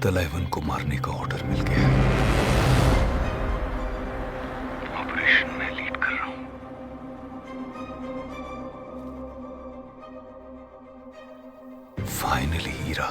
तलाइवन को मारने का ऑर्डर मिल गया। ऑपरेशन मैं लीड कर रहा हूं। फाइनली हीरा।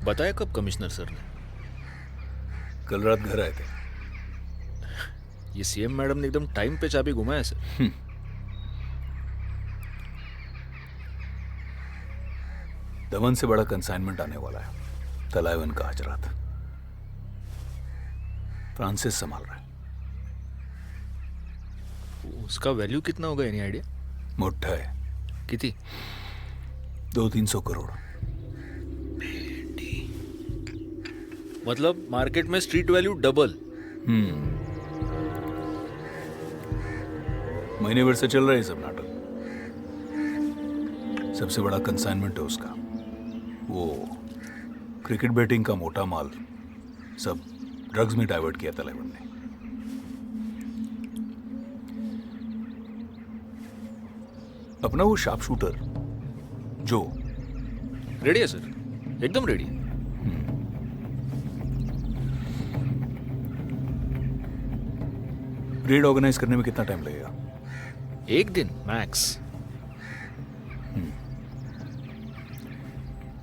बताया कब कमिश्नर सर ने? कल रात घर आए थे। ये सीएम मैडम ने एकदम टाइम पे चाबी घुमाया सर। दमन से बड़ा कंसाइनमेंट आने वाला है। तलाइवन का आज रात। फ्रांसिस संभाल रहा है। उसका वैल्यू कितना होगा, एनी आइडिया? मोटा है। कितनी? 200-300 करोड़। मतलब मार्केट में स्ट्रीट वैल्यू डबल। महीने भर से चल रहा है सब नाटक। सबसे बड़ा कंसाइनमेंट है उसका। वो क्रिकेट बैटिंग का मोटा माल सब ड्रग्स में डाइवर्ट किया तलाइवन ने। अपना वो शार्प शूटर जो रेडी है सर, एकदम रेडी। रेड ऑर्गेनाइज करने में कितना टाइम लगेगा? 1 दिन मैक्स।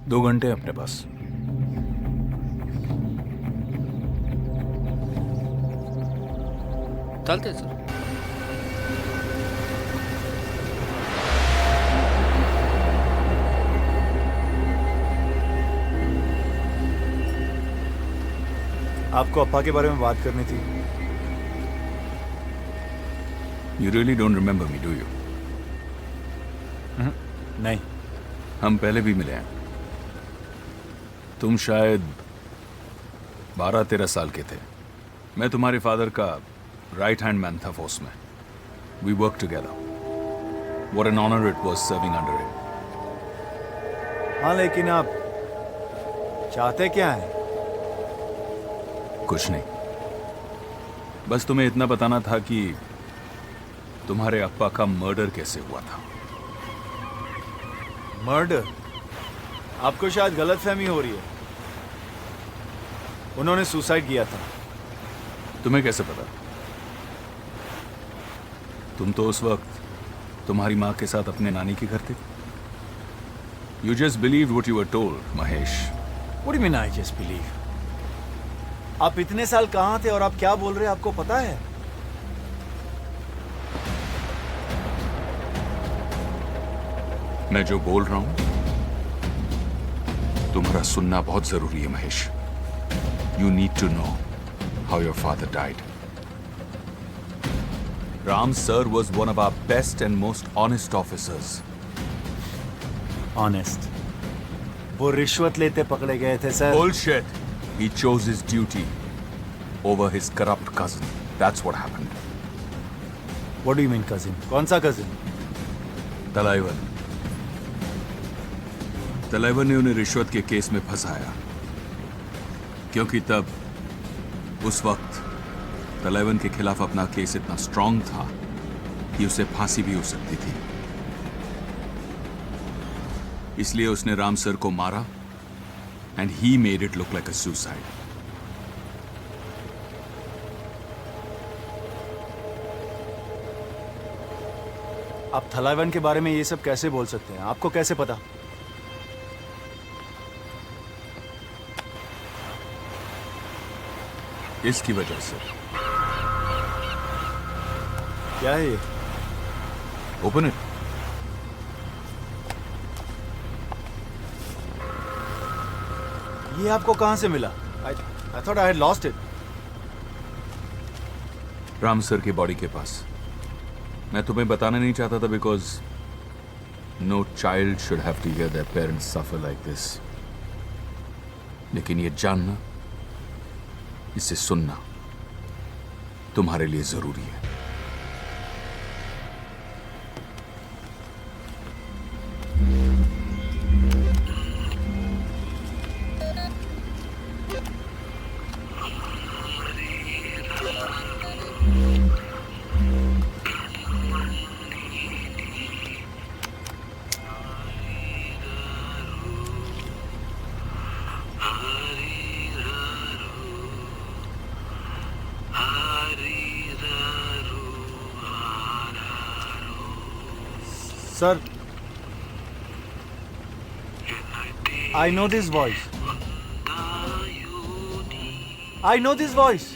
2 घंटे अपने पास। चलते हैं सर। आपको अप्पा के बारे में बात करनी थी। You really don't remember me, do you? नहीं। हम पहले भी मिले हैं। तुम शायद 12-13 साल के थे। मैं तुम्हारे फादर का राइट हैंड मैन था फोर्स में। We worked together. What an honor it was serving under him. हाँ, लेकिन आप चाहते क्या हैं? कुछ नहीं, बस तुम्हें इतना बताना था कि तुम्हारे अप्पा का मर्डर कैसे हुआ था। मर्डर? आपको शायद गलतफहमी हो रही है। उन्होंने सुसाइड किया था। तुम्हें कैसे पता? तुम तो उस वक्त तुम्हारी माँ के साथ अपने नानी के घर थे। You just believed what you were told, Mahesh. What do you mean I just believe? आप इतने साल कहाँ थे और आप क्या बोल रहे हैं, आपको पता है? मैं जो बोल रहा हूं तुम्हारा सुनना बहुत जरूरी है Mahesh. You need to know how your father died. Ram sir was one of our best and most honest officers. Honest? वो रिश्वत लेते पकड़े गए थे sir. Bullshit. He chose his duty over his corrupt cousin. That's what happened. What do you mean cousin? कौन सा cousin? तलाइवन। तलाइवन ने उन्हें रिश्वत के केस में फंसाया क्योंकि तब उस वक्त तलाइवन के खिलाफ अपना केस इतना स्ट्रांग था कि उसे फांसी भी हो सकती थी। इसलिए उसने राम सर को मारा and he made it look like a suicide. आप थलाइवन के बारे में ये सब कैसे बोल सकते हैं? आपको कैसे पता? इसकी वजह से। क्या है ये? Open it. ये आपको कहां से मिला? I thought I had lost it. Ram sir की बॉडी के पास। मैं तुम्हें बताना नहीं चाहता था because no child should have to hear their parents suffer like this. लेकिन ये जानना, इसे सुनना तुम्हारे लिए जरूरी है। Sir, I know this voice. I know this voice.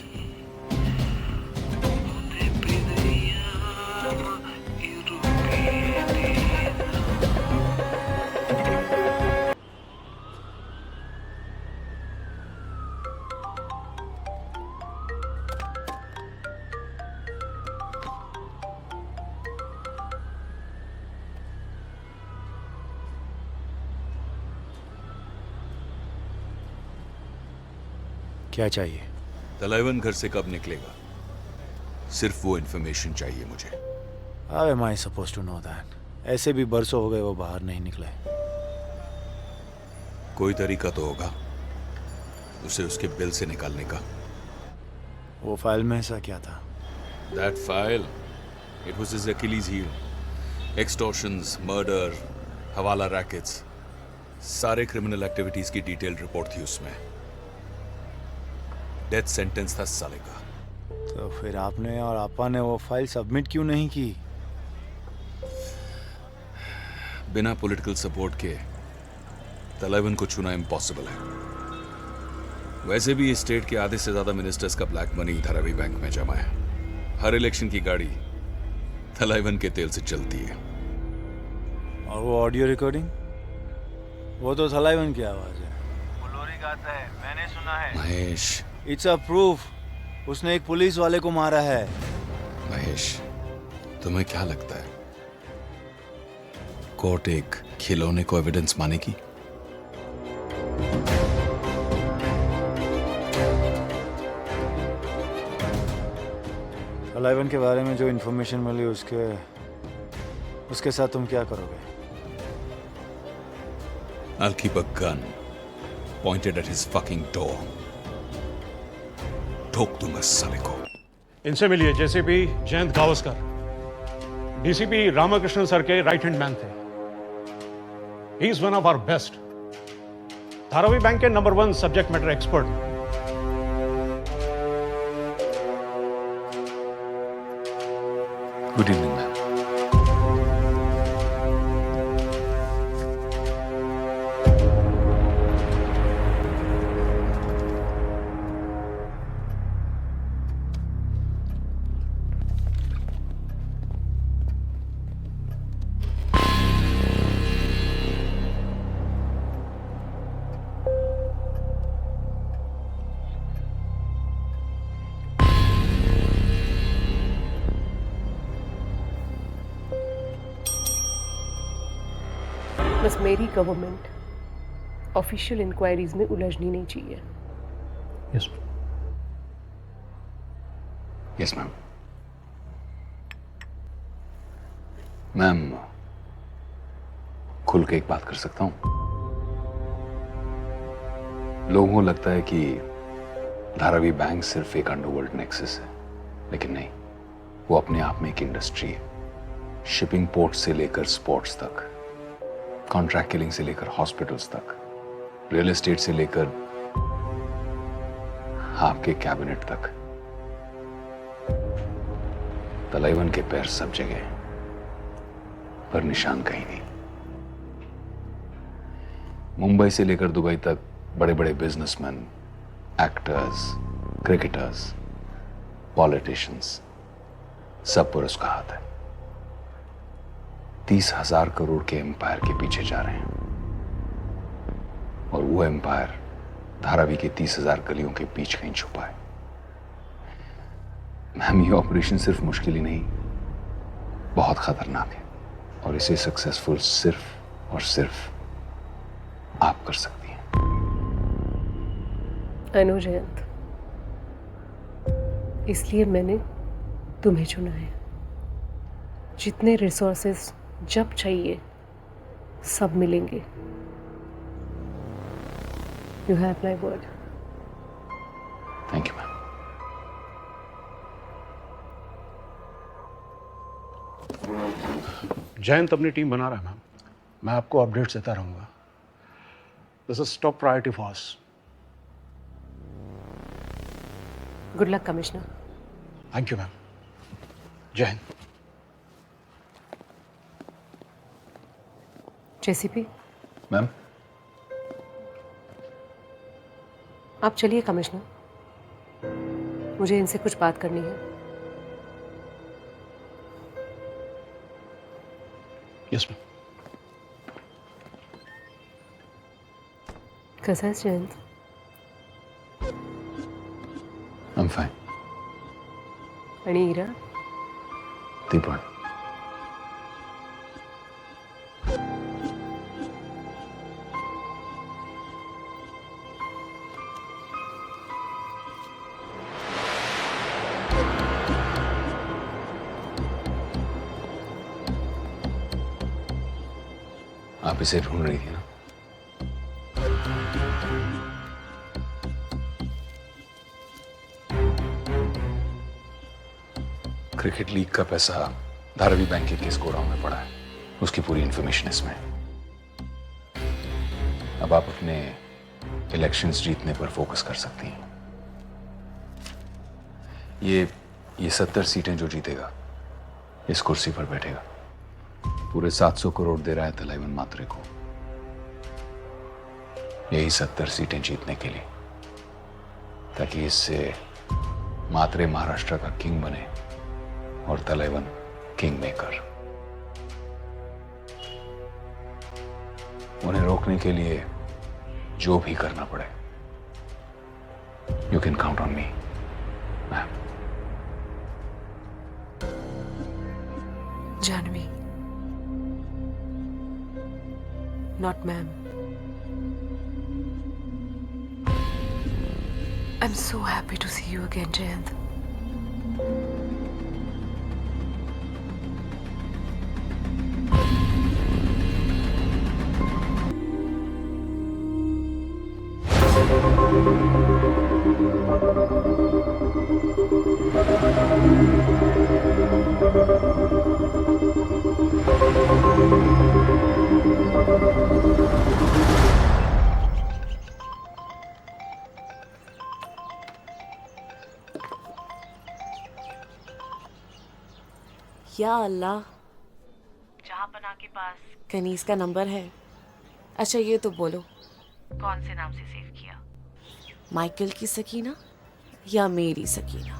क्या चाहिए? तलाइवन घर से कब निकलेगा, सिर्फ वो इंफॉर्मेशन चाहिए मुझे। How am I supposed to know that? ऐसे भी बरसों हो गए वो बाहर नहीं निकले। कोई तरीका तो होगा उसे उसके बिल से निकालने का। वो फाइल में ऐसा क्या था? That file, it was his Achilles heel. Extortions, murder, हवाला रैकेट्स, सारे क्रिमिनल एक्टिविटीज की डिटेल्ड रिपोर्ट थी उसमें। डेथ सेंटेंस था साले का। तो फिर आपने और आपा ने वो फाइल सबमिट क्यों नहीं की? बिना पॉलिटिकल सपोर्ट के तलाइवन को छूना इम्पॉसिबल है। वैसे भी स्टेट के आधे से ज्यादा मिनिस्टर्स का ब्लैक मनी धारावी बैंक में जमा है। हर इलेक्शन की गाड़ी तलाइवन के तेल से चलती है। और वो ऑडियो रिकॉर्डिंग, वो तो थलाइवन की आवाज है। वो लोरी गाता है, मैंने सुना है। Mahesh, it's a proof. उसने एक पुलिस वाले को मारा है। महेश, तुम्हें क्या लगता है कोर्ट एक खिलौने को एविडेंस मानेगी? थलाइवन के बारे में जो इन्फॉर्मेशन मिली उसके साथ तुम क्या करोगे? I'll keep a gun pointed at his fucking door. ठोक दूंगा साले को। इनसे मिलिए JCP Jayant Gavaskar, DCP Ramakrishnan sir के राइट हैंड मैन थे। He is one of our best, Dharavi bank के number 1 subject matter expert. Good evening ma'am. बस मेरी गवर्नमेंट ऑफिशियल इंक्वायरीज में उलझनी नहीं चाहिए। Yes yes ma'am. मैम, खुल के एक बात कर सकता हूं? लोगों को लगता है कि धारावी बैंक सिर्फ एक अंडरवर्ल्ड नेक्सस है, लेकिन नहीं, वो अपने आप में एक इंडस्ट्री है। शिपिंग पोर्ट से लेकर स्पोर्ट्स तक, कॉन्ट्रैक्ट किलिंग से लेकर हॉस्पिटल्स तक, रियल एस्टेट से लेकर आपके कैबिनेट तक, तलाइवन के पैर सब जगह, पर निशान कहीं नहीं। मुंबई से लेकर दुबई तक बड़े बड़े बिजनेसमैन, एक्टर्स, क्रिकेटर्स, पॉलिटिशियंस, सब पर उसका हाथ है। 30,000 करोड़ के एम्पायर के पीछे जा रहे हैं, और वो एम्पायर धारावी के 30,000 गलियों के बीच कहीं छुपा है। मैम, ये ऑपरेशन सिर्फ मुश्किल ही नहीं, बहुत खतरनाक है, और इसे सक्सेसफुल सिर्फ और सिर्फ आप कर सकती हैं। आई नो जयंत, इसलिए मैंने तुम्हें चुना है। जितने रिसोर्सेस जब चाहिए सब मिलेंगे। You have my word. Thank you ma'am. Jayant अपनी टीम बना रहा है मैम, मैं आपको अपडेट्स देता रहूंगा। This is top priority for us. Good luck commissioner. Thank you ma'am. जय हिंद। जेसीपी, मैम, आप चलिए कमिश्नर, मुझे इनसे कुछ बात करनी है। Yes ma'am. कैसा है जयंत? I am fine. आणि इरा? ती पण। आप इसे ढूंढ रही थी ना? क्रिकेट लीग का पैसा धारावी बैंक के केस गोडाउन में पड़ा है, उसकी पूरी इंफॉर्मेशन इसमें। अब आप अपने इलेक्शंस जीतने पर फोकस कर सकती हैं। ये 70 सीटें जो जीतेगा इस कुर्सी पर बैठेगा। पूरे 700 करोड़ दे रहा है तलाइवन मात्रे को, यही 70 सीटें जीतने के लिए, ताकि इससे मात्रे महाराष्ट्र का किंग बने और तलाइवन किंग मेकर। उन्हें रोकने के लिए जो भी करना पड़े, you can count on me ma'am. Janhvi, not ma'am. I'm so happy to see you again, Jayant. या अल्लाह, जहाँ पना के पास कनीज का नंबर है। अच्छा ये तो बोलो, कौन से नाम से सेव किया? माइकल की सकीना या मेरी सकीना?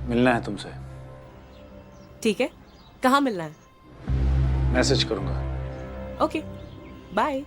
मिलना है तुमसे। ठीक है, कहाँ मिलना है? मैसेज करूंगा। Okay, bye.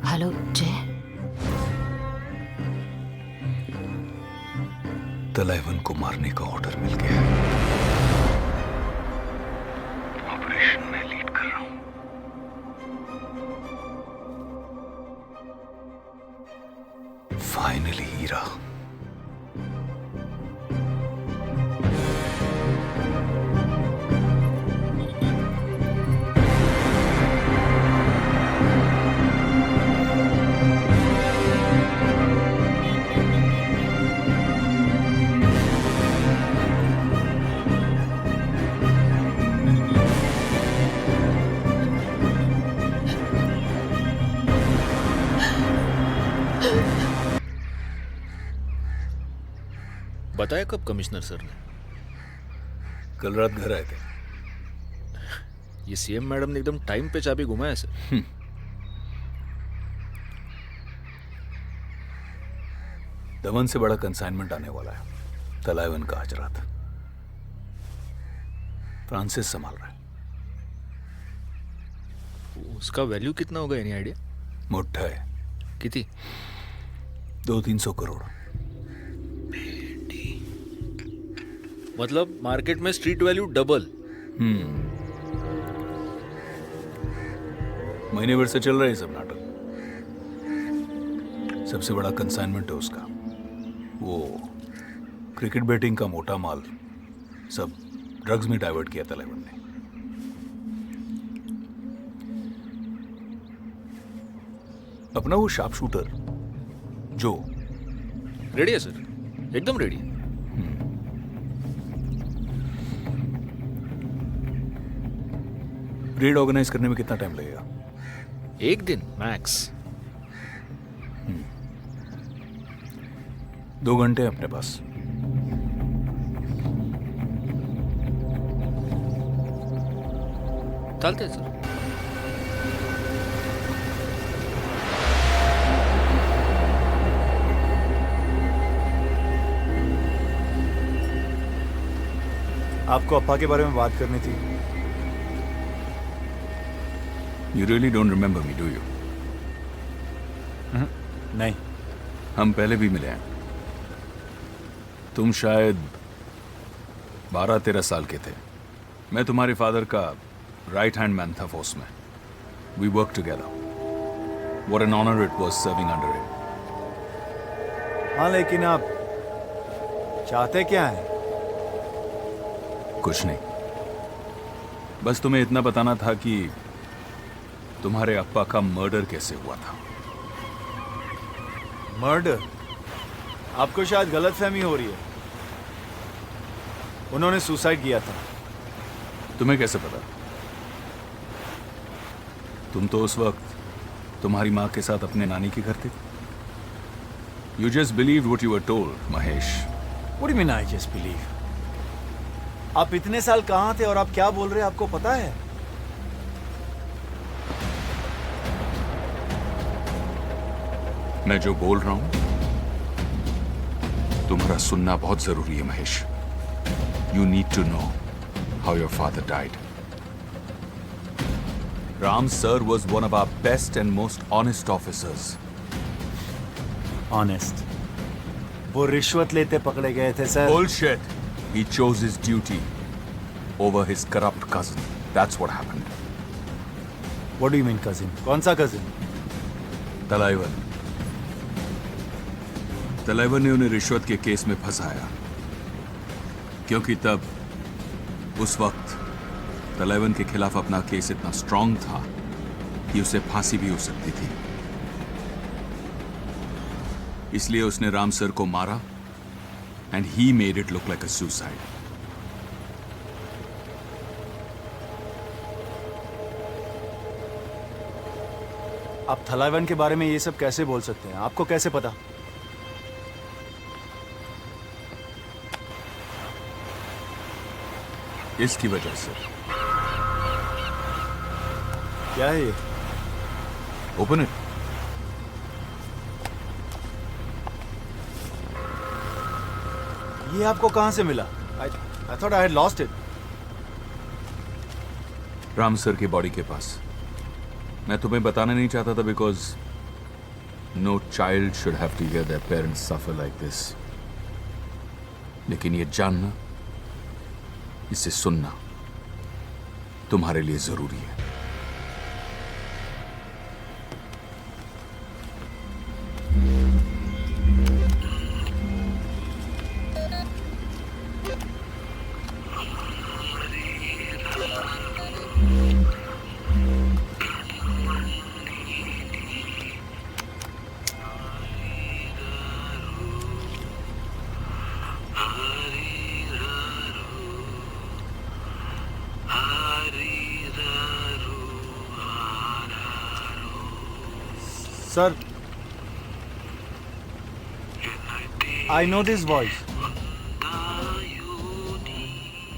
हेलो जय। तलाइवन को मारने का ऑर्डर मिल गया है। ऑपरेशन में लीड कर रहा हूं। फाइनली हीरा। बताया कब कमिश्नर सर ने? कल रात घर आए थे। ये सीएम मैडम ने एकदम टाइम पे चाबी घुमाया सर। दमन से बड़ा कंसाइनमेंट आने वाला है, तलाइवन का हजरात। फ्रांसिस संभाल रहा है। उसका वैल्यू कितना होगा, एनी आइडिया? मोटा है, कितनी? 200-300 करोड़। मतलब मार्केट में स्ट्रीट वैल्यू डबल। महीने भर से चल रहा है ये सब नाटक। सबसे बड़ा कंसाइनमेंट है उसका, वो क्रिकेट बैटिंग का मोटा माल सब ड्रग्स में डाइवर्ट किया तलाइवन ने। अपना वो शार्प शूटर जो रेडी है सर, एकदम रेडी। रेड ऑर्गेनाइज करने में कितना टाइम लगेगा? 1 दिन मैक्स। 2 घंटे अपने पास। चलते हैं सर। आपको अप्पा के बारे में बात करनी थी। You really don't remember me, do you? नहीं। हम पहले भी मिले हैं। तुम शायद 12-13 साल के थे। मैं तुम्हारे फादर का राइट हैंड मैन था फोर्स में। We worked together. What an honor it was serving under him. हाँ, लेकिन आप चाहते क्या हैं? कुछ नहीं, बस तुम्हें इतना बताना था कि तुम्हारे अप्पा का मर्डर कैसे हुआ था। मर्डर? आपको शायद गलतफहमी हो रही है। उन्होंने सुसाइड किया था। तुम्हें कैसे पता? तुम तो उस वक्त तुम्हारी माँ के साथ अपने नानी के घर थे। You just believed what you were told, Mahesh. What do you mean I just believe? आप इतने साल कहाँ थे और आप क्या बोल रहे हैं, आपको पता है? मैं जो बोल रहा हूं तुम्हारा सुनना बहुत जरूरी है Mahesh. You need to know how your father died. Ram sir was one of our best and most honest officers. Honest? वो रिश्वत लेते पकड़े गए थे sir. Bullshit. He chose his duty over his corrupt cousin. That's what happened. What do you mean cousin? कौन सा cousin? तलाइवन। तलाइवन ने उन्हें रिश्वत के केस में फंसाया, क्योंकि तब उस वक्त तलाइवन के खिलाफ अपना केस इतना स्ट्रांग था कि उसे फांसी भी हो सकती थी। इसलिए उसने राम सर को मारा and he made it look like a suicide. आप थलाइवन के बारे में ये सब कैसे बोल सकते हैं? आपको कैसे पता? इसकी वजह से। क्या है ये? Open it. ये आपको कहां से मिला? I thought I had lost it. Ram sir की बॉडी के पास। मैं तुम्हें बताना नहीं चाहता था because no child should have to hear their parents suffer like this. लेकिन ये जानना, इसे सुनना तुम्हारे लिए जरूरी है। Sir, I know this voice.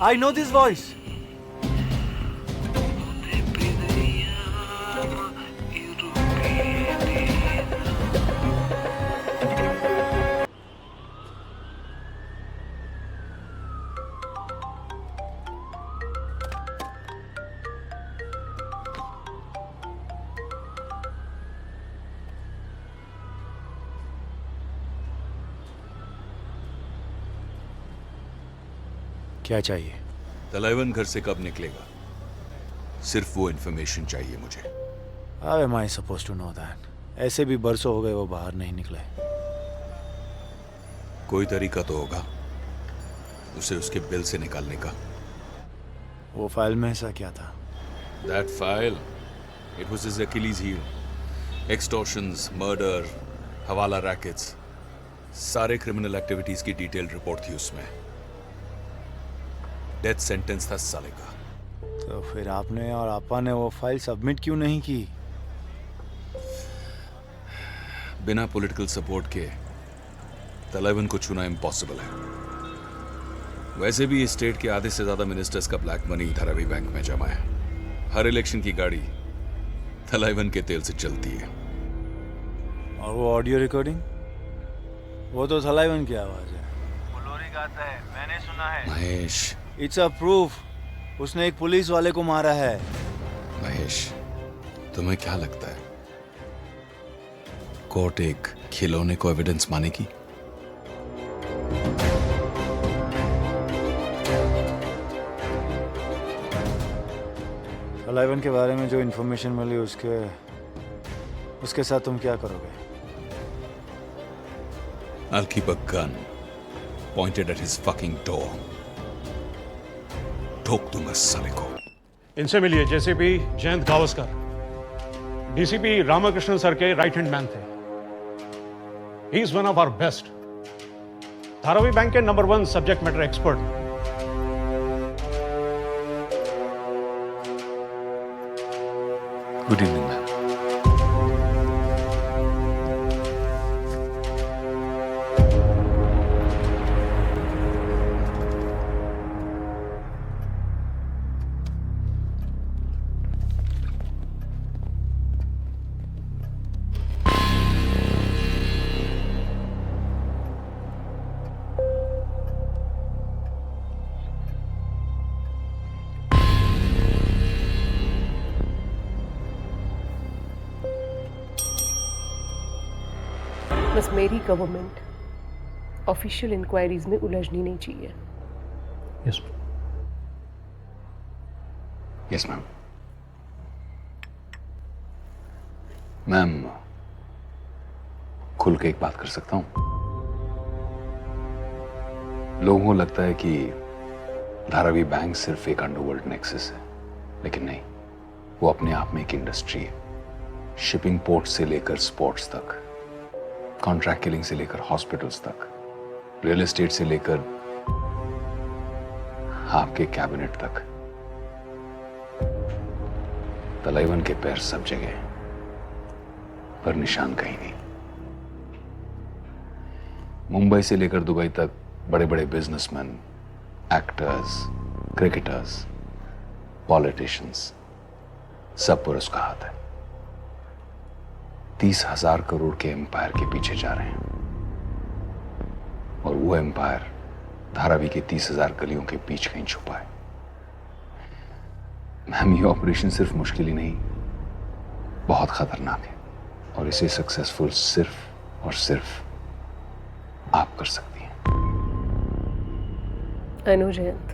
I know this voice. क्या चाहिए? तलाइवन घर से कब निकलेगा? सिर्फ वो इन्फॉर्मेशन चाहिए मुझे। How am I supposed to know that? ऐसे भी बरसों हो गए वो बाहर नहीं निकले। कोई तरीका तो होगा उसे उसके बिल से निकालने का। वो फाइल में ऐसा क्या था? That file, it was his Achilles heel. Extortions, murder, हवाला रैकेट्स, सारे क्रिमिनल एक्टिविटीज की डिटेल्ड रिपोर्ट थी उसमें। डेथ सेंटेंस था साले का। तो फिर आपने और आपा ने वो फाइल सबमिट क्यों नहीं की? बिना पॉलिटिकल सपोर्ट के तलाइवन को छूना इम्पॉसिबल है। वैसे भी इस स्टेट के आधे से ज्यादा मिनिस्टर्स का ब्लैक मनी धारावी बैंक में जमा है। हर इलेक्शन की गाड़ी तलाइवन के तेल से चलती है। और वो ऑडियो रिकॉर्डिंग? वो तो थलाइवन की आवाज है। वो लोरी गाता है, मैंने सुना है। Mahesh, it's a proof. उसने एक पुलिस वाले को मारा है। महेश, तुम्हें क्या लगता है कोर्ट एक खिलौने को एविडेंस मानेगी? थलाइवन के बारे में जो इन्फॉर्मेशन मिली उसके साथ तुम क्या करोगे? I'll keep a gun pointed at his fucking door. ठोक दूंगा साले को। इनसे मिलिए JCP Jayant Gavaskar, DCP Ramakrishnan sir के राइट हैंड मैन थे। He is one of our best. Dharavi bank के number 1 subject matter expert. Good evening ma'am. बस मेरी गवर्नमेंट ऑफिशियल इंक्वायरीज में उलझनी नहीं चाहिए। Yes yes ma'am. मैम, खुल के एक बात कर सकता हूं? लोगों को लगता है कि धारावी बैंक सिर्फ एक अंडरवर्ल्ड नेक्सस है, लेकिन नहीं, वो अपने आप में एक इंडस्ट्री है। शिपिंग पोर्ट से लेकर स्पोर्ट्स तक, कॉन्ट्रैक्ट किलिंग से लेकर हॉस्पिटल्स तक, रियल एस्टेट से लेकर आपके कैबिनेट तक, तलाइवन के पैर सब जगह, पर निशान कहीं नहीं। मुंबई से लेकर दुबई तक बड़े बड़े बिजनेसमैन, एक्टर्स, क्रिकेटर्स, पॉलिटिशियंस, सब पर उसका हाथ है। 30,000 करोड़ के एम्पायर के पीछे जा रहे हैं, और वो एम्पायर धारावी के 30,000 गलियों के बीच कहीं छुपा है। मैम, ये ऑपरेशन सिर्फ मुश्किल ही नहीं, बहुत खतरनाक है, और इसे सक्सेसफुल सिर्फ और सिर्फ आप कर सकती हैं। अनु जयंत,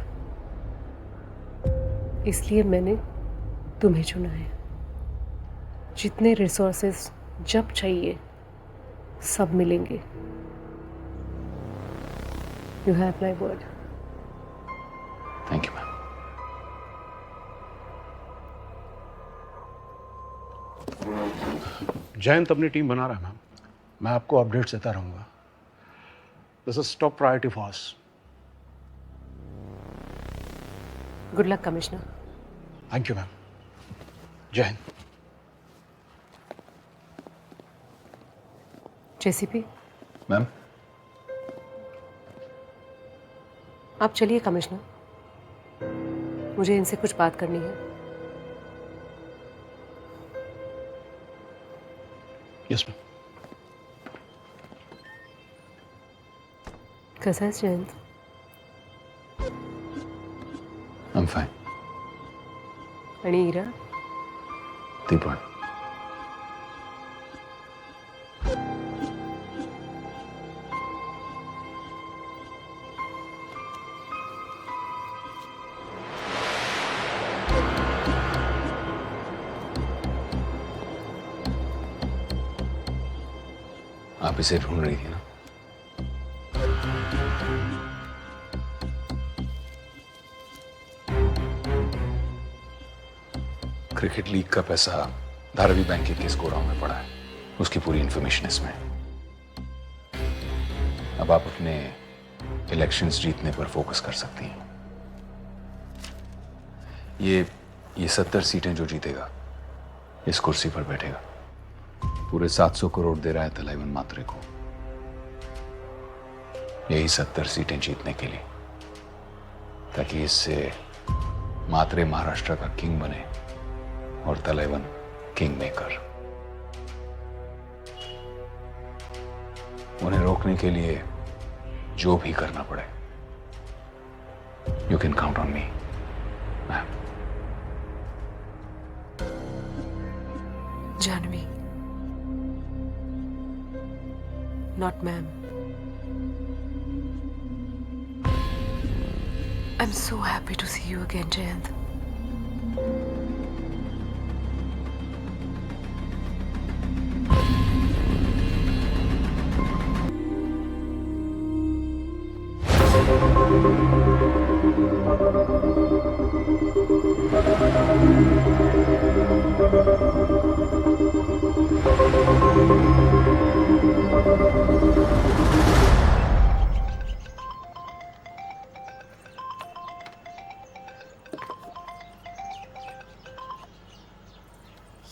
इसलिए मैंने तुम्हें चुना है। जितने रिसोर्सेस जब चाहिए सब मिलेंगे। You have my word. Thank you ma'am. Jayant अपनी टीम बना रहा है मैम। मैं आपको अपडेट्स देता रहूंगा। This is top priority for us. Good luck commissioner. Thank you ma'am. जय हिंद। जेसीपी, मैम, आप चलिए कमिश्नर। मुझे इनसे कुछ बात करनी है। Yes ma'am. कैसा है जयंत? I am fine. आणि इरा? ती पण। आप इसे ढूंढ रही थी ना? क्रिकेट लीग का पैसा धारावी बैंक के केस गोडाउन में पड़ा है। उसकी पूरी इंफॉर्मेशन इसमें। अब आप अपने इलेक्शंस जीतने पर फोकस कर सकती हैं। ये 70 सीटें जो जीतेगा इस कुर्सी पर बैठेगा। पूरे 700 करोड़ दे रहा है तलाइवन मात्रे को, यही 70 सीटें जीतने के लिए, ताकि इससे मात्रे महाराष्ट्र का किंग बने और तलाइवन किंग मेकर। उन्हें रोकने के लिए जो भी करना पड़े, you can count on me ma'am. Janhvi, not ma'am. I'm so happy to see you again, Jayant.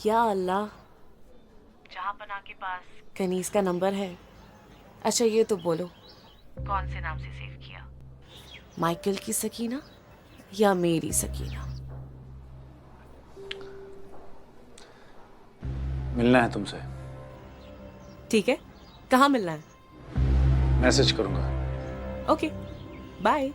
या अल्लाह, जहाँ पना के पास कनीज का नंबर है। अच्छा ये तो बोलो, कौन से नाम से सेव किया? माइकल की सकीना या मेरी सकीना? मिलना है तुमसे। ठीक है, कहाँ मिलना है? मैसेज करूंगा। Okay, bye.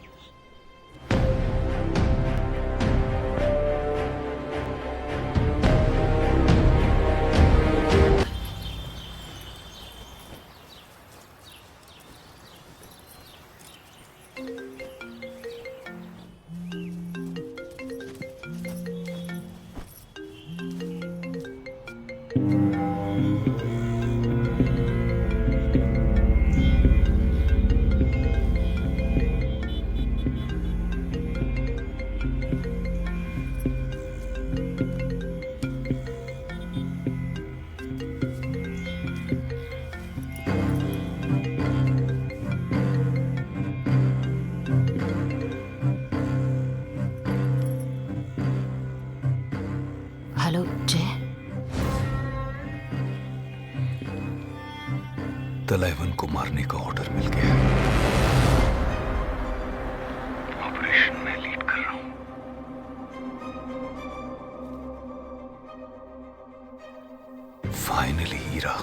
हेलो जय। तलाइवन को मारने का ऑर्डर मिल गया। ऑपरेशन में लीड कर रहा हूं। फाइनली हीरा।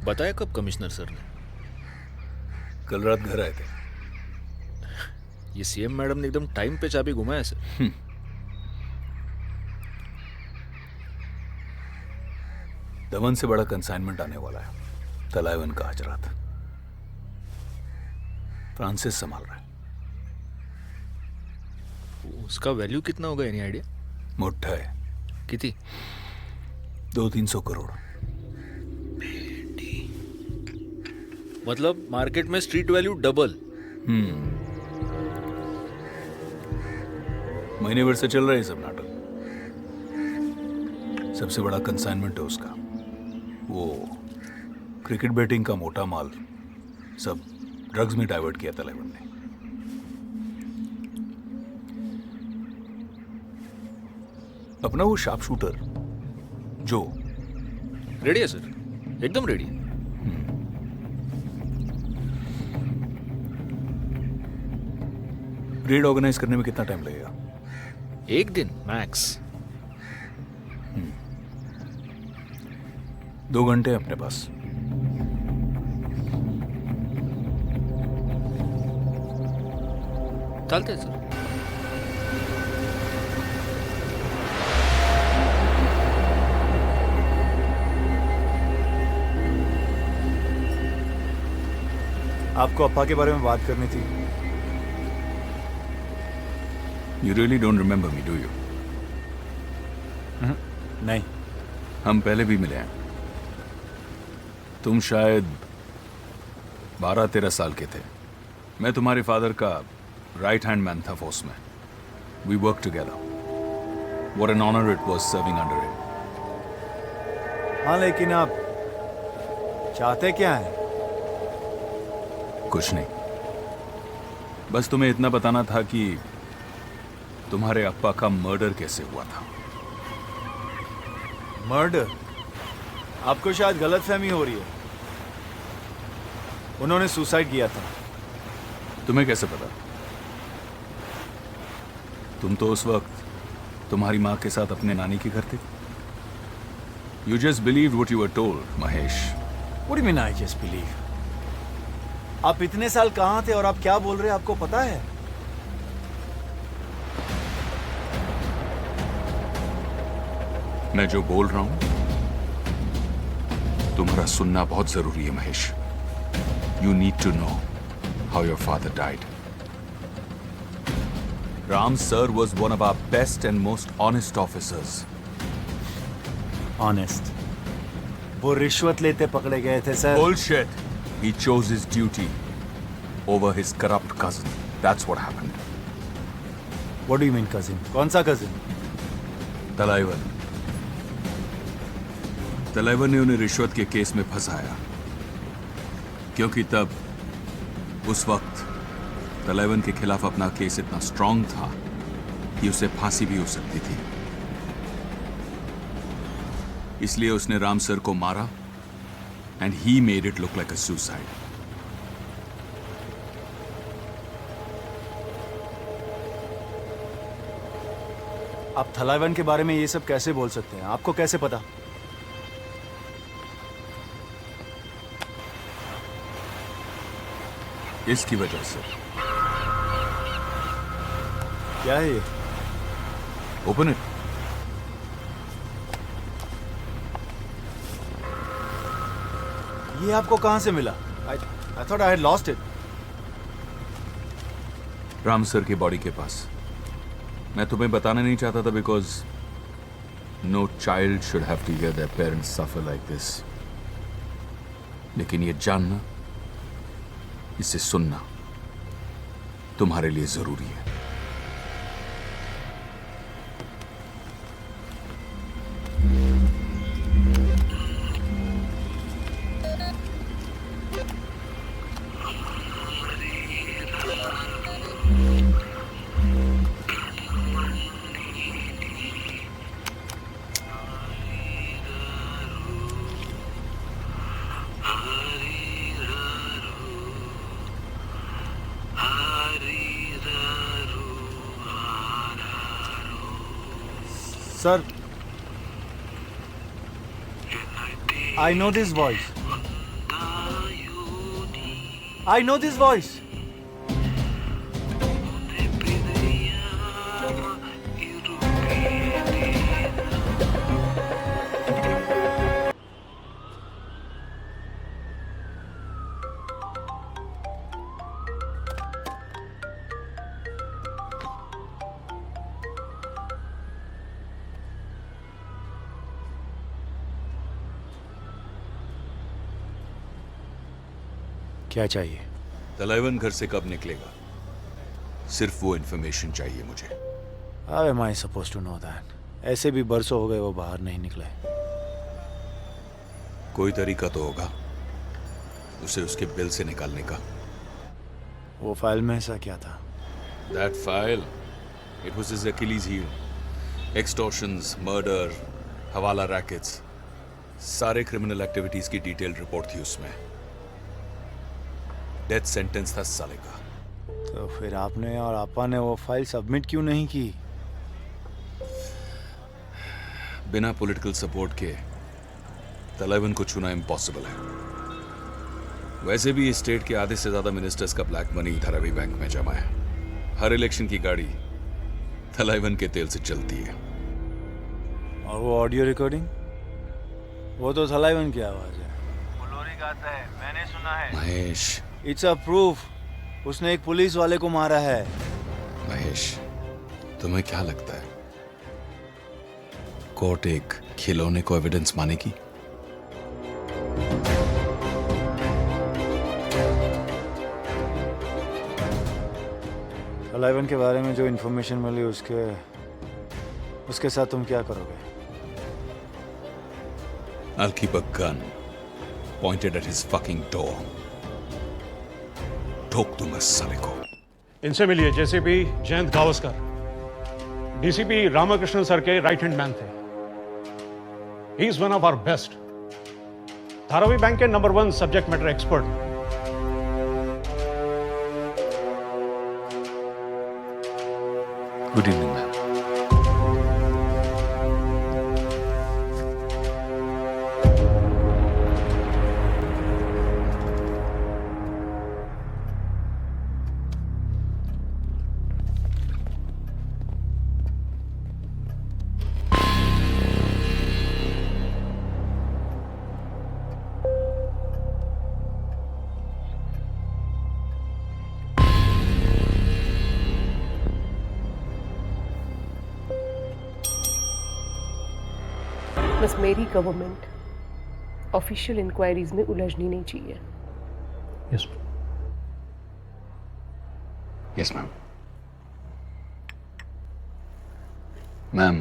बताया कब कमिश्नर सर ने? कल रात घर आए थे। ये सीएम मैडम ने एकदम टाइम पे चाबी घुमाया सर। दमन से बड़ा कंसाइनमेंट आने वाला है। तलाइवन का हजरात फ्रांसिस संभाल रहा है। उसका वैल्यू कितना होगा, एनी आइडिया? मोटा है। किती? 200-300 करोड़। मतलब मार्केट में स्ट्रीट वैल्यू डबल। महीने भर से चल रहा है ये सब नाटक। सबसे बड़ा कंसाइनमेंट है उसका, वो क्रिकेट बैटिंग का मोटा माल सब ड्रग्स में डाइवर्ट किया तलाइवन ने। अपना वो शार्प शूटर जो रेडी है सर, एकदम रेडी है। रेड ऑर्गेनाइज करने में कितना टाइम लगेगा? 1 दिन मैक्स। 2 घंटे हैं अपने पास। चलते हैं सर। आपको अप्पा के बारे में बात करनी थी। You really don't remember me, do you? नहीं। हम पहले भी मिले हैं। तुम शायद 12-13 साल के थे। मैं तुम्हारे फादर का राइट हैंड मैन था फोर्स में। We worked together. What an honor it was serving under him. हाँ, लेकिन आप चाहते क्या हैं? कुछ नहीं, बस तुम्हें इतना बताना था कि तुम्हारे अप्पा का मर्डर कैसे हुआ था। मर्डर? आपको शायद गलतफहमी हो रही है। उन्होंने सुसाइड किया था। तुम्हें कैसे पता? तुम तो उस वक्त तुम्हारी माँ के साथ अपने नानी के घर थे। You just believed what you were told, Mahesh. What do you mean I just believe? आप इतने साल कहाँ थे और आप क्या बोल रहे हैं, आपको पता है? मैं जो बोल रहा हूं तुम्हारा सुनना बहुत जरूरी है Mahesh. You need to know how your father died. Ram sir was one of our best and most honest officers. Honest? वो रिश्वत लेते पकड़े गए थे sir. Bullshit. He chose his duty over his corrupt cousin. That's what happened. What do you mean cousin? कौन सा cousin? तलाइवन ने उन्हें रिश्वत के केस में फंसाया, क्योंकि तब उस वक्त तलाइवन के खिलाफ अपना केस इतना स्ट्रांग था कि उसे फांसी भी हो सकती थी। इसलिए उसने राम सर को मारा and he made it look like a suicide. आप थलाइवन के बारे में ये सब कैसे बोल सकते हैं? आपको कैसे पता? इसकी वजह से। क्या है ये? Open it. ये आपको कहां से मिला? I thought I had lost it. Ram sir की बॉडी के पास। मैं तुम्हें बताना नहीं चाहता था because no child should have to hear their parents suffer like this. लेकिन ये जानना, इसे सुनना तुम्हारे लिए जरूरी है। Sir, I know this voice. I know this voice. क्या चाहिए? तलाइवन घर से कब निकलेगा, सिर्फ वो इंफॉर्मेशन चाहिए मुझे। How am I supposed to know that? ऐसे भी बरसों हो गए वो बाहर नहीं निकले. कोई तरीका तो होगा उसे उसके बिल से निकालने का. वो फाइल में ऐसा क्या था? That file, it was his Achilles heel. Extortions, murder, हवाला रैकेट्स, सारे क्रिमिनल एक्टिविटीज की डिटेल्ड रिपोर्ट थी उसमें. डेथ सेंटेंस था साले का. तो फिर आपने और आपा ने वो फाइल सबमिट क्यों नहीं की? बिना पॉलिटिकल सपोर्ट के तलाइवन को छूना इम्पॉसिबल है. वैसे भी इस स्टेट के आधे से ज्यादा मिनिस्टर्स का ब्लैक मनी धारावी बैंक में जमा है. हर इलेक्शन की गाड़ी तलाइवन के तेल से चलती है. और वो ऑडियो रिकॉर्डिंग? वो तो थलाइवन की आवाज है. वो लोरी गाता है, मैंने सुना है. Mahesh, it's a proof. उसने एक पुलिस वाले को मारा है. महेश, तुम्हें क्या लगता है कोर्ट एक खिलौने को एविडेंस मानेगी? थलाइवन के बारे में जो इन्फॉर्मेशन मिली उसके साथ तुम क्या करोगे? I'll keep a gun pointed at his fucking door. ठोक दूंगा साले को. इनसे मिलिए JCP Jayant Gavaskar. DCP Ramakrishnan sir के राइट हैंड मैन थे. He is one of our best. Dharavi bank के number 1 subject matter expert. Good evening ma'am. बस मेरी गवर्नमेंट ऑफिशियल इंक्वायरीज में उलझनी नहीं चाहिए. Yes yes ma'am. मैम,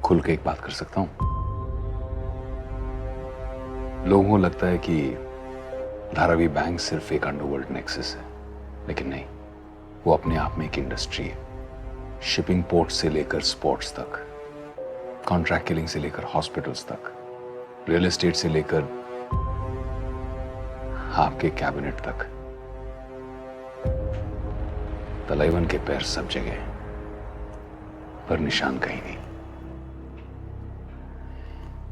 खुल के एक बात कर सकता हूं? लोगों को लगता है कि धारावी बैंक सिर्फ एक अंडरवर्ल्ड नेक्सस है, लेकिन नहीं. वो अपने आप में एक इंडस्ट्री है. शिपिंग पोर्ट से लेकर स्पोर्ट्स तक, कॉन्ट्रैक्ट किलिंग से लेकर हॉस्पिटल्स तक, रियल एस्टेट से लेकर आपके कैबिनेट तक. तलाइवन के पैर सब जगह, पर निशान कहीं नहीं.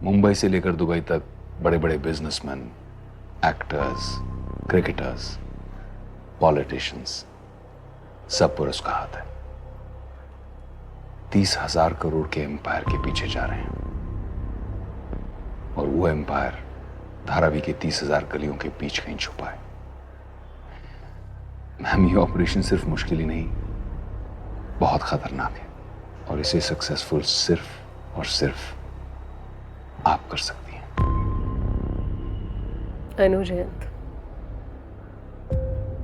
मुंबई से लेकर दुबई तक बड़े बड़े बिजनेसमैन, एक्टर्स, क्रिकेटर्स, पॉलिटिशियंस, सब पर उसका हाथ है. 30,000 करोड़ के एम्पायर के पीछे जा रहे हैं, और वो एम्पायर धारावी के 30,000 गलियों के बीच कहीं छुपा है. मैम, ये ऑपरेशन सिर्फ मुश्किल ही नहीं, बहुत खतरनाक है, और इसे सक्सेसफुल सिर्फ और सिर्फ आप कर सकती हैं. अनु जयंत,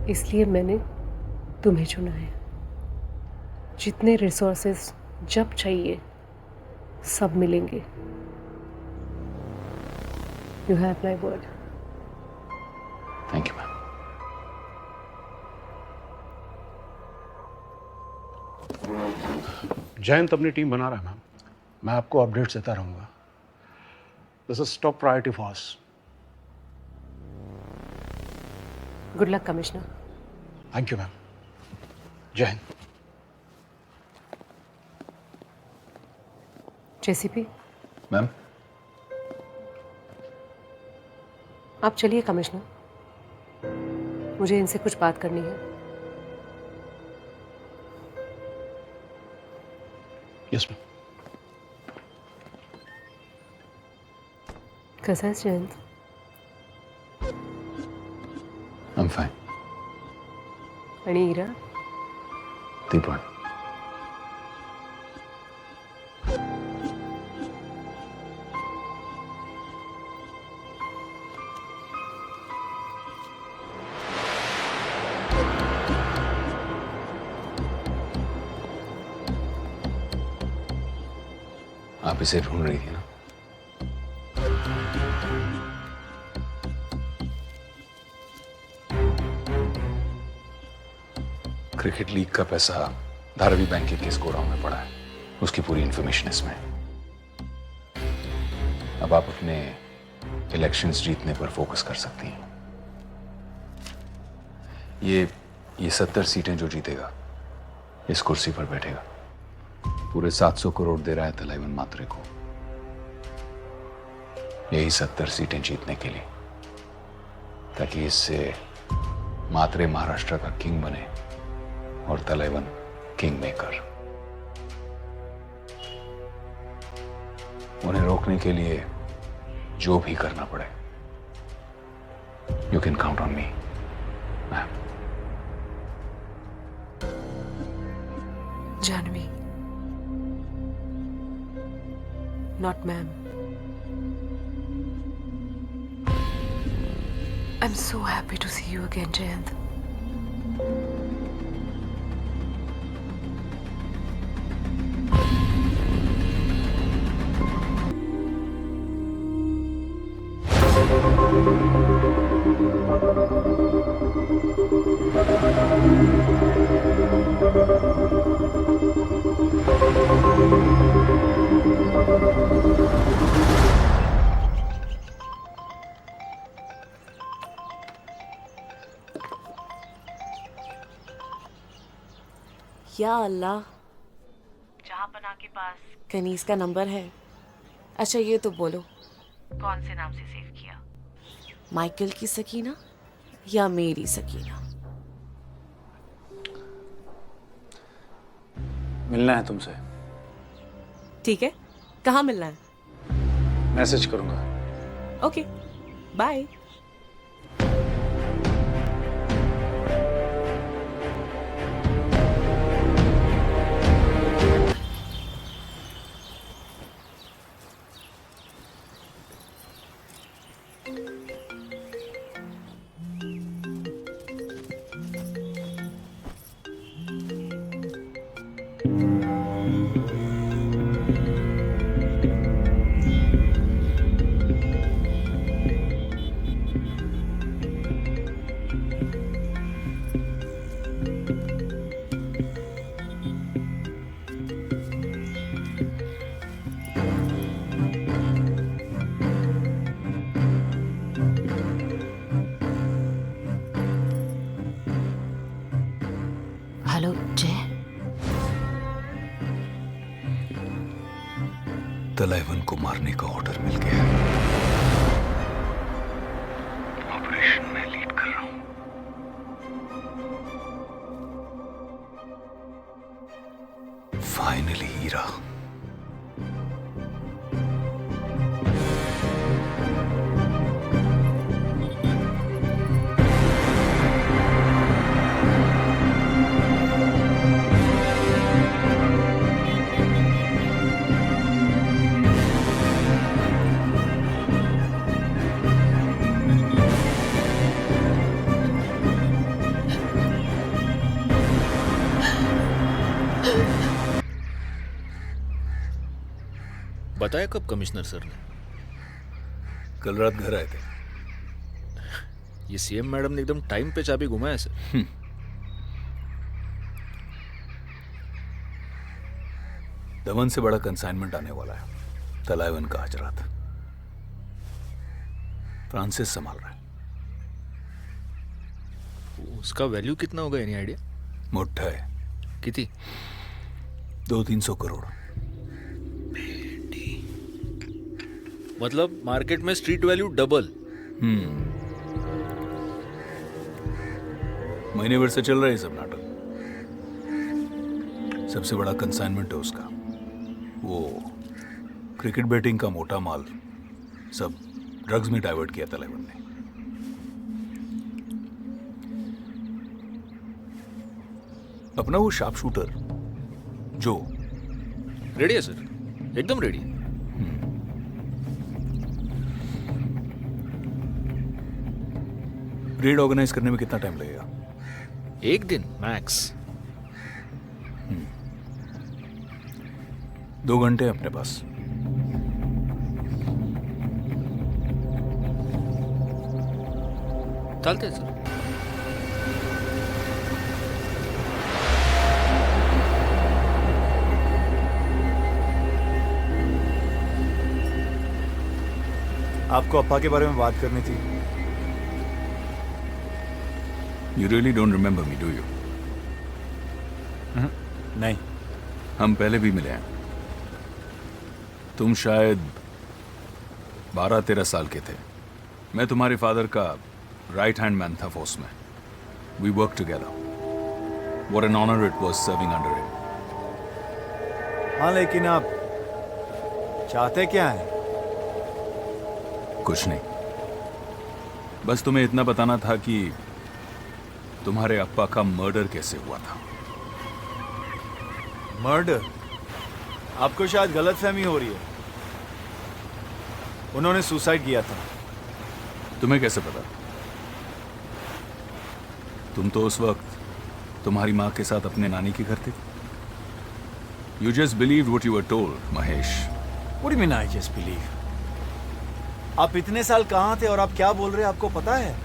इसलिए मैंने तुम्हें चुना है. जितने रिसोर्सेस जब चाहिए सब मिलेंगे. You have my word. Thank you ma'am. Jayant अपनी टीम बना रहा है मैम. मैं आपको अपडेट्स देता रहूंगा. This is top priority for us. Good luck commissioner. Thank you ma'am. जय हिंद. जेसीपी, मैम, आप चलिए कमिश्नर. मुझे इनसे कुछ बात करनी है. Yes ma'am. कैसा है जयंत? I'm fine. आणि इरा? ती पण. आप इसे ढूंढ रही थी ना? क्रिकेट लीग का पैसा धारावी बैंक के केस गोडाउन में पड़ा है। उसकी पूरी इंफॉर्मेशन इसमें है। अब आप अपने इलेक्शंस जीतने पर फोकस कर सकती हैं। ये 70 सीटें जो जीतेगा इस कुर्सी पर बैठेगा। पूरे 700 करोड़ दे रहा है तलाइवन मात्रे को, यही 70 सीटें जीतने के लिए, ताकि इससे मात्रे महाराष्ट्र का किंग बने और तलाइवन किंग मेकर। उन्हें रोकने के लिए जो भी करना पड़े, you can count on me ma'am. Janvi. Not ma'am. I'm so happy to see you again, Jayant. या अल्लाह, जहांपना के पास कनीज का नंबर है। अच्छा ये तो बोलो, कौन से नाम से सेव किया? माइकल की सकीना या मेरी सकीना? मिलना है तुमसे। ठीक है, कहाँ मिलना है? मैसेज करूंगा। Okay, bye. हेलो जय। तलाइवन को मारने का ऑर्डर मिल गया है। ऑपरेशन में लीड कर रहा हूं। फाइनली हीरा। बताया कब कमिश्नर सर ने? कल रात घर आए थे। ये सीएम मैडम ने एकदम टाइम पे चाबी घुमाया सर। दमन से बड़ा कंसाइनमेंट आने वाला है। तलाइवन का हजरात फ्रांसिस संभाल रहा है। उसका वैल्यू कितना होगा, एनी आइडिया? मोटा है। कितनी? 200-300 करोड़। मतलब मार्केट में स्ट्रीट वैल्यू डबल। महीने भर से चल रहा है ये सब नाटक। सबसे बड़ा कंसाइनमेंट है उसका। वो क्रिकेट बैटिंग का मोटा माल सब ड्रग्स में डाइवर्ट किया तलाइवन ने। अपना वो शार्प शूटर जो रेडी है सर, एकदम रेडी है। रेड ऑर्गेनाइज करने में कितना टाइम लगेगा? 1 दिन मैक्स। 2 घंटे हैं अपने पास। चालतंय सर. आपको अप्पा के बारे में बात करनी थी. You really don't remember me, do you? नहीं. हम पहले भी मिले हैं. तुम शायद 12-13 साल के थे. मैं तुम्हारे फादर का राइट हैंड मैन था फोर्स में. We worked together. What an honor it was serving under him. हाँ, लेकिन आप चाहते क्या हैं? कुछ नहीं. बस तुम्हें इतना बताना था कि तुम्हारे अप्पा का मर्डर कैसे हुआ था. मर्डर? आपको शायद गलतफहमी हो रही है. उन्होंने सुसाइड किया था. तुम्हें कैसे पता? तुम तो उस वक्त तुम्हारी माँ के साथ अपने नानी के घर थे. You just believed what you were told, Mahesh. What do you mean I just believe? आप इतने साल कहाँ थे और आप क्या बोल रहे हैं, आपको पता है?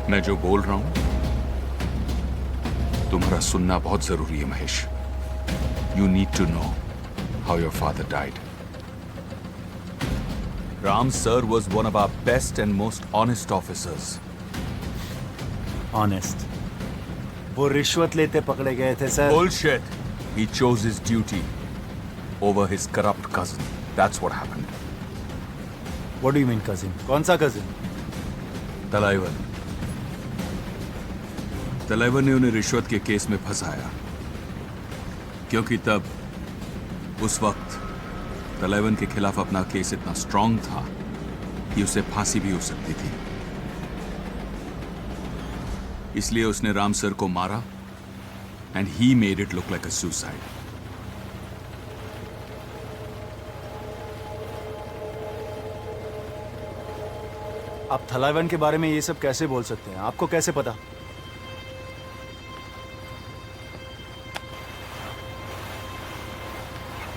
मैं जो बोल रहा हूं तुम्हारा सुनना बहुत जरूरी है Mahesh. You need to know how your father died. Ram sir was one of our best and most honest officers. Honest. वो रिश्वत लेते पकड़े गए थे sir. Bullshit. He chose his duty over his corrupt cousin. That's what happened. What do you mean cousin? कौन सा cousin? तलाइवन. तलाइवन ने उन्हें रिश्वत के केस में फंसाया क्योंकि तब उस वक्त तलाइवन के खिलाफ अपना केस इतना स्ट्रांग था कि उसे फांसी भी हो सकती थी. इसलिए उसने राम सर को मारा and he made it look like a suicide. आप थलाइवन के बारे में ये सब कैसे बोल सकते हैं? आपको कैसे पता?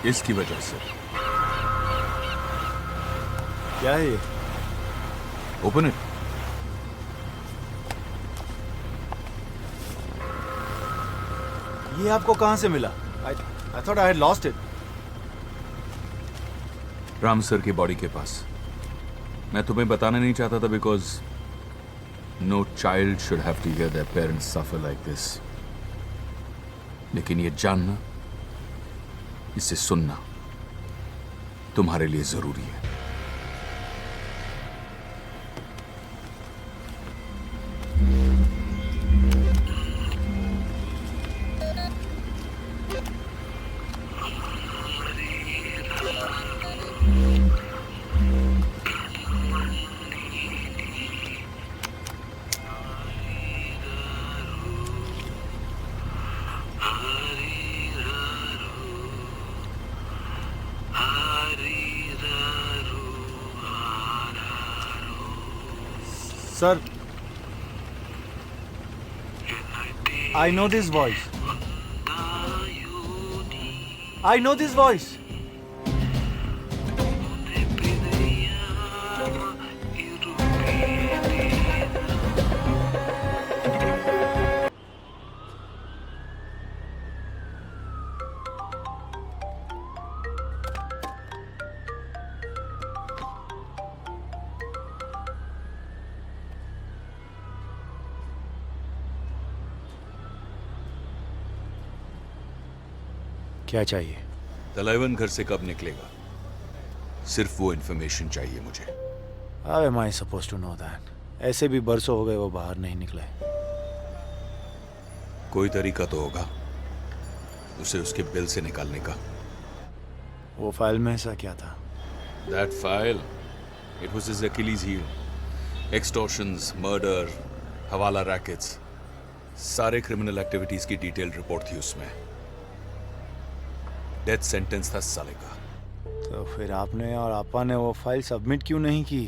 इसकी वजह से. क्या है ये? Open it. ये आपको कहां से मिला? I thought I had lost it. Ram sir की बॉडी के पास. मैं तुम्हें बताना नहीं चाहता था because no child should have to hear their parents suffer like this. लेकिन ये जानना, इसे सुनना तुम्हारे लिए जरूरी है. Sir, I know this voice. I know this voice. क्या चाहिए? तलाइवन घर से कब निकलेगा? सिर्फ वो इंफॉर्मेशन चाहिए मुझे. How am I supposed to know that? ऐसे भी बरसों हो गए वो बाहर नहीं निकले. कोई तरीका तो होगा उसे उसके बिल से निकालने का. वो फाइल में ऐसा क्या था? That file, it was his Achilles heel. Extortions, murder, हवाला रैकेट्स, सारे क्रिमिनल एक्टिविटीज की डिटेल्ड रिपोर्ट थी उसमें. डेथ सेंटेंस था साले का. तो फिर आपने और आपा ने वो फाइल सबमिट क्यों नहीं की?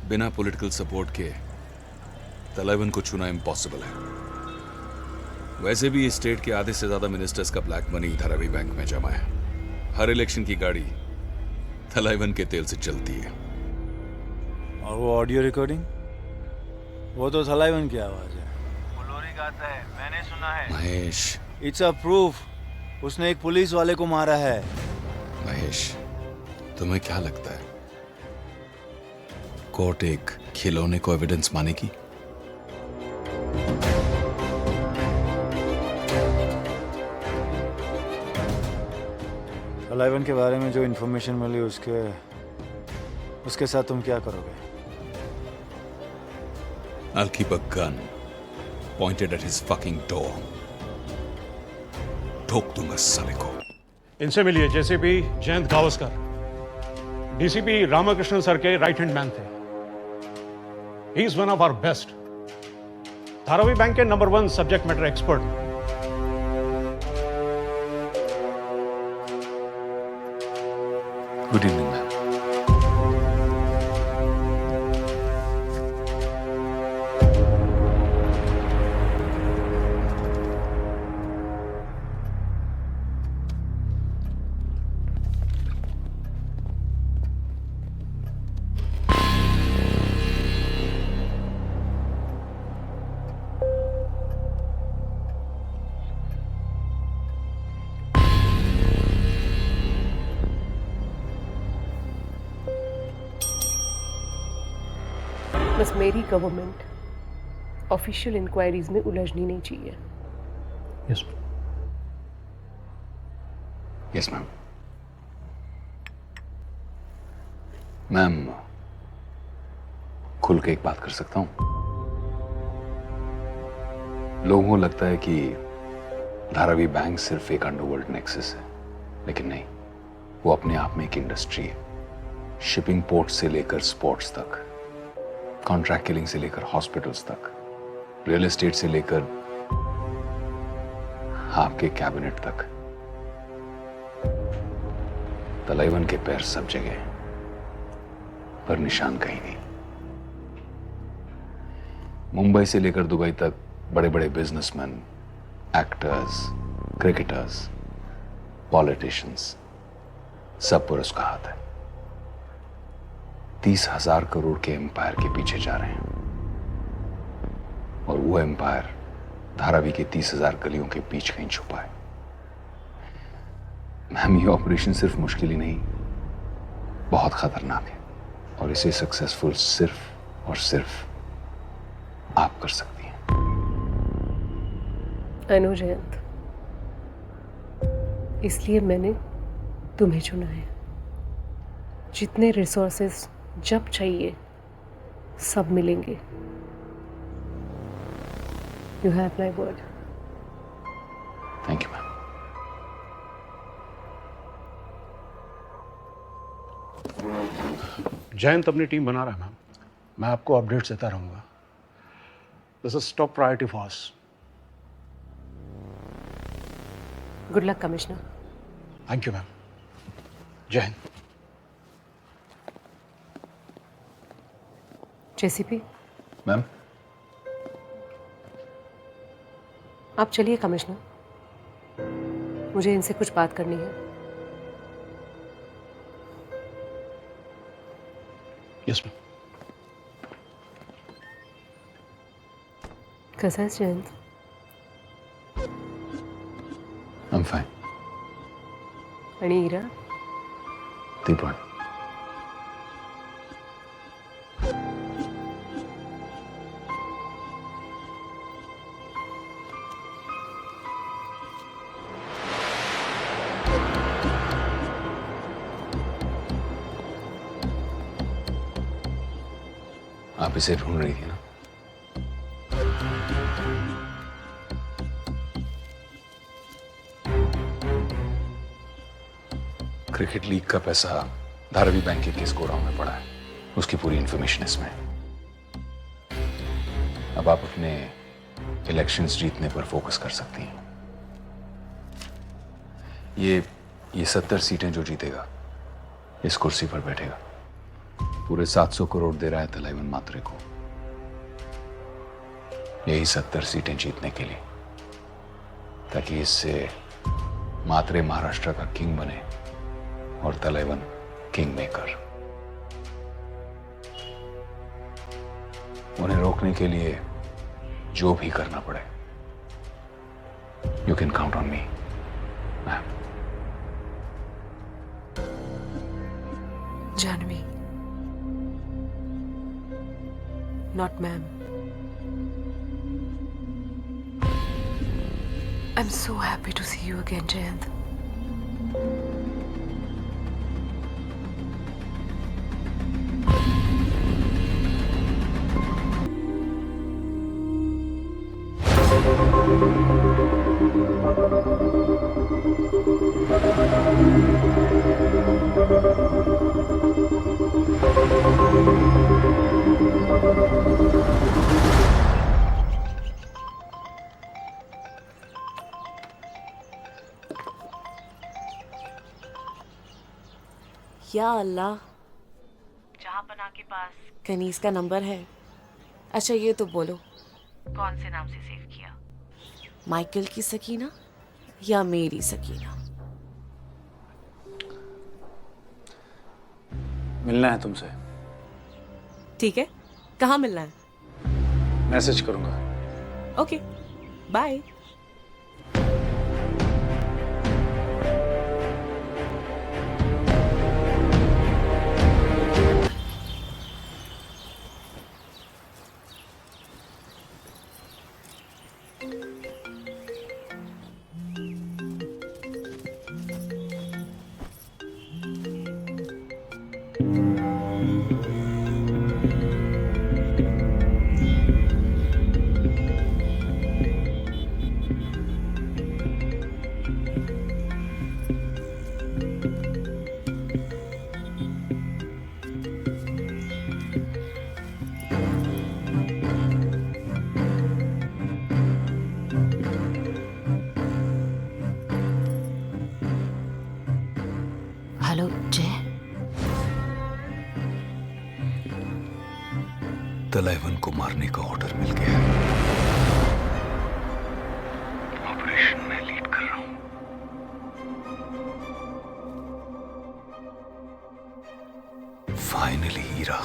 बिना पॉलिटिकल सपोर्ट के तलाइवन को छूना इम्पॉसिबल है. वैसे भी इस स्टेट के आधे से ज्यादा मिनिस्टर्स का ब्लैक मनी धारावी बैंक में जमा है. हर इलेक्शन की गाड़ी थलाइवन के तेल से चलती है। और वो ऑडियो रिकॉर्डिंग, वो तो थलाइवन की आवाज है। फुलोरी गाता है, मैंने सुना है। महेश, इट्स अ प्रूफ, उसने एक पुलिस वाले को मारा है। महेश, तुम्हें क्या लगता है कोर्ट एक खिलौने को एविडेंस मानेगी? थलाइवन के बारे में जो इन्फॉर्मेशन मिली उसके साथ तुम क्या करोगे? I'll keep a gun pointed at his fucking door. ठोक दूंगा साले को। इनसे मिलिए JCP Jayant Gavaskar, DCP Ramakrishnan sir के राइट हैंड मैन थे। He is one of our best, Dharavi bank के number 1 subject matter expert. Good evening ma'am. बस मेरी गवर्नमेंट ऑफिशियल इंक्वायरीज में उलझनी नहीं चाहिए। Yes yes ma'am. मैम, खुल के एक बात कर सकता हूं? लोगों को लगता है कि धारावी बैंक सिर्फ एक अंडरवर्ल्ड नेक्सस है, लेकिन नहीं, वो अपने आप में एक इंडस्ट्री है। शिपिंग पोर्ट से लेकर स्पोर्ट्स तक, कॉन्ट्रैक्ट किलिंग से लेकर हॉस्पिटल्स तक, रियल एस्टेट से लेकर आपके कैबिनेट तक, तलाइवन के पैर सब जगह, पर निशान कहीं नहीं। मुंबई से लेकर दुबई तक बड़े बड़े बिजनेसमैन, एक्टर्स, क्रिकेटर्स, पॉलिटिशियंस, सब पर उसका हाथ है। 30,000 करोड़ के एम्पायर के पीछे जा रहे हैं, और वो एम्पायर धारावी के 30,000 गलियों के बीच कहीं छुपा है। मैम, ये ऑपरेशन सिर्फ मुश्किल ही नहीं, बहुत खतरनाक है, और इसे सक्सेसफुल सिर्फ और सिर्फ आप कर सकती हैं। अनु जयंत, इसलिए मैंने तुम्हें चुना है। जितने रिसोर्सेस जब चाहिए सब मिलेंगे। You have my word. Thank you ma'am. Jayant अपनी टीम बना रहा है मैम, मैं आपको अपडेट्स देता रहूंगा। This is top priority for us. Good luck commissioner. Thank you ma'am. जय हिंद। जेसीपी, मैम, आप चलिए कमिश्नर, मुझे इनसे कुछ बात करनी है। Yes ma'am. कैसा है जयंत? I am fine. आणि इरा? ती पण। आप इसे ढूंढ रही थी ना? क्रिकेट लीग का पैसा धारावी बैंक के केस गोडाउन में पड़ा है, उसकी पूरी इंफॉर्मेशन इसमें। अब आप अपने इलेक्शंस जीतने पर फोकस कर सकती हैं। ये 70 सीटें जो जीतेगा इस कुर्सी पर बैठेगा। पूरे 700 करोड़ दे रहा है तलाइवन मात्रे को, यही 70 सीटें जीतने के लिए, ताकि इससे मात्रे महाराष्ट्र का किंग बने और तलेवन किंग मेकर। उन्हें रोकने के लिए जो भी करना पड़े, you can count on me ma'am. Janvi. Not ma'am. I'm so happy to see you again, Jayant. या अल्लाह, जहाँ पना के पास कनीज का नंबर है। अच्छा ये तो बोलो, कौन से नाम से सेव किया? माइकल की सकीना या मेरी सकीना? मिलना है तुमसे। ठीक है, कहाँ मिलना है? मैसेज करूंगा। Okay, bye. हेलो जय। तलेवन को मारने का ऑर्डर मिल गया। ऑपरेशन में लीड कर रहा हूं। फाइनली हीरा।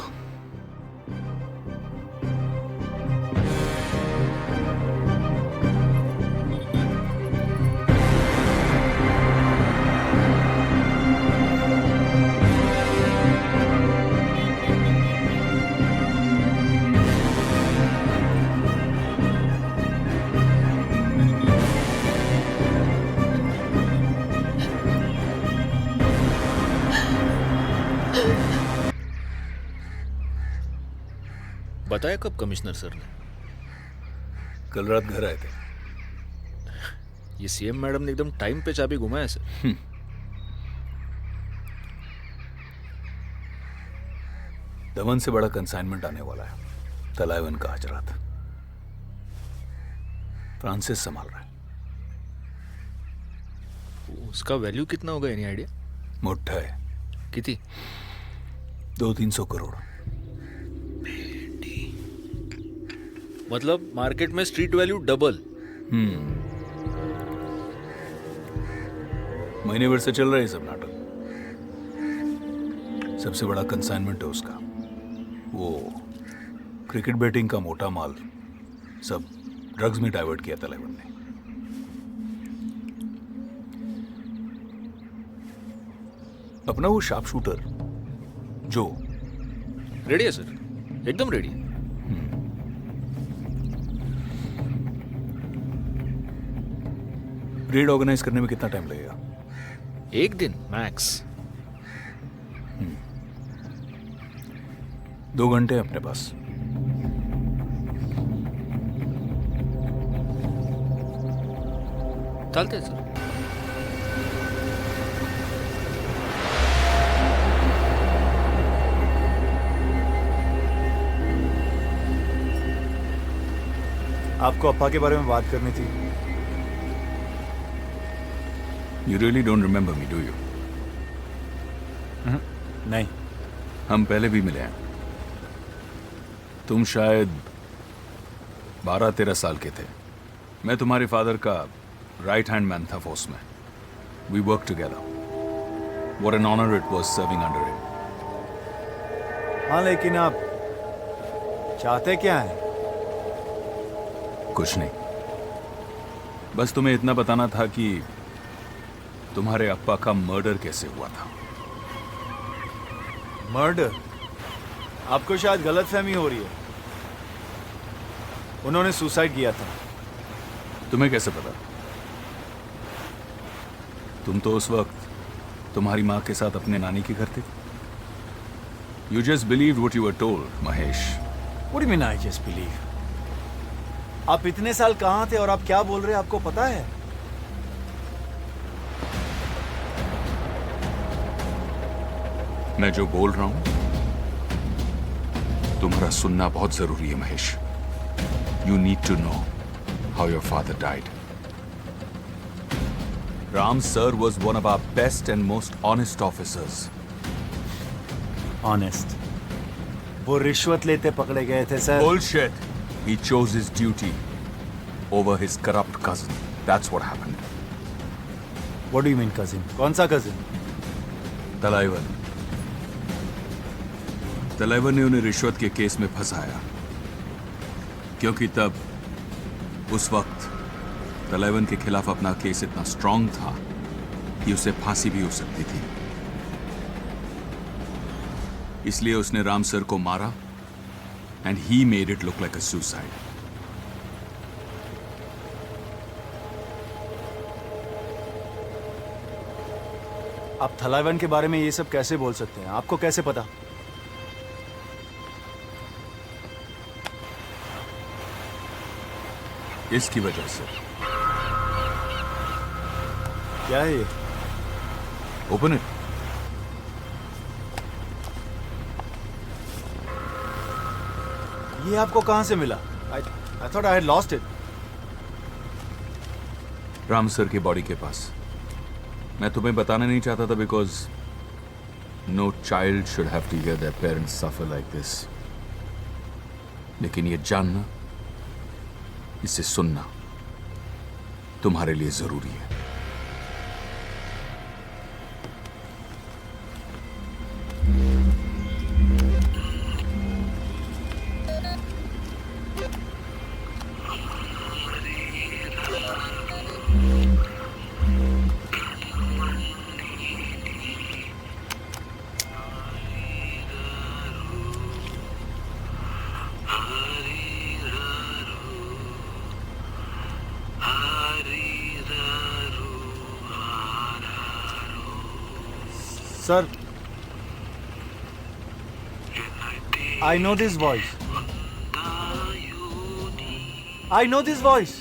बताया कब कमिश्नर सर ने? कल रात घर आए थे। ये सीएम मैडम ने एकदम टाइम पे चाबी घुमाया सर। दमन से बड़ा कंसाइनमेंट आने वाला है। तलाइवन का हजरात फ्रांसिस संभाल रहा है। उसका वैल्यू कितना होगा, एनी आइडिया? मोटा है। कितनी? 200-300 करोड़। मतलब मार्केट में स्ट्रीट वैल्यू डबल। महीने भर से चल रहा है सब नाटक। सबसे बड़ा कंसाइनमेंट है उसका। वो क्रिकेट बैटिंग का मोटा माल सब ड्रग्स में डाइवर्ट किया तलेवन ने। अपना वो शार्प शूटर जो रेडी है सर, एकदम रेडी है। रेड ऑर्गेनाइज करने में कितना टाइम लगेगा? 1 दिन मैक्स। 2 घंटे अपने पास। चलते हैं सर। आपको अप्पा के बारे में बात करनी थी। You really don't remember me, do you? नहीं। हम पहले भी मिले हैं। तुम शायद 12-13 साल के थे। मैं तुम्हारे फादर का राइट हैंड मैन था फोर्स में। We work together. What an honor it was serving under him. हाँ, लेकिन आप चाहते क्या हैं? कुछ नहीं, बस तुम्हें इतना बताना था कि तुम्हारे अप्पा का मर्डर कैसे हुआ था। मर्डर? आपको शायद गलतफहमी हो रही है। उन्होंने सुसाइड किया था। तुम्हें कैसे पता? तुम तो उस वक्त तुम्हारी माँ के साथ अपने नानी के घर थे। You just believed what you were told, Mahesh. What do you mean I just believe? आप इतने साल कहाँ थे और आप क्या बोल रहे हैं, आपको पता है? मैं जो बोल रहा हूं तुम्हारा सुनना बहुत जरूरी है, Mahesh. You need to know how your father died. Ram sir was one of our best and most honest officers. Honest. वो रिश्वत लेते पकड़े गए थे sir. Bullshit. He chose his duty over his corrupt cousin. That's what happened. What do you mean cousin? कौन सा cousin? तलाइवन। तलाइवन ने उन्हें रिश्वत के केस में फंसाया, क्योंकि तब उस वक्त तलाइवन के खिलाफ अपना केस इतना स्ट्रांग था कि उसे फांसी भी हो सकती थी। इसलिए उसने राम सर को मारा and he made it look like a suicide. आप थलाइवन के बारे में ये सब कैसे बोल सकते हैं? आपको कैसे पता? इसकी वजह से। क्या है ये? Open it. ये आपको कहां से मिला? I thought I had lost it. Ram sir की बॉडी के पास। मैं तुम्हें बताना नहीं चाहता था because no child should have to hear their parents suffer like this. लेकिन ये जानना, इसे सुनना तुम्हारे लिए जरूरी है। Sir, I know this voice. I know this voice.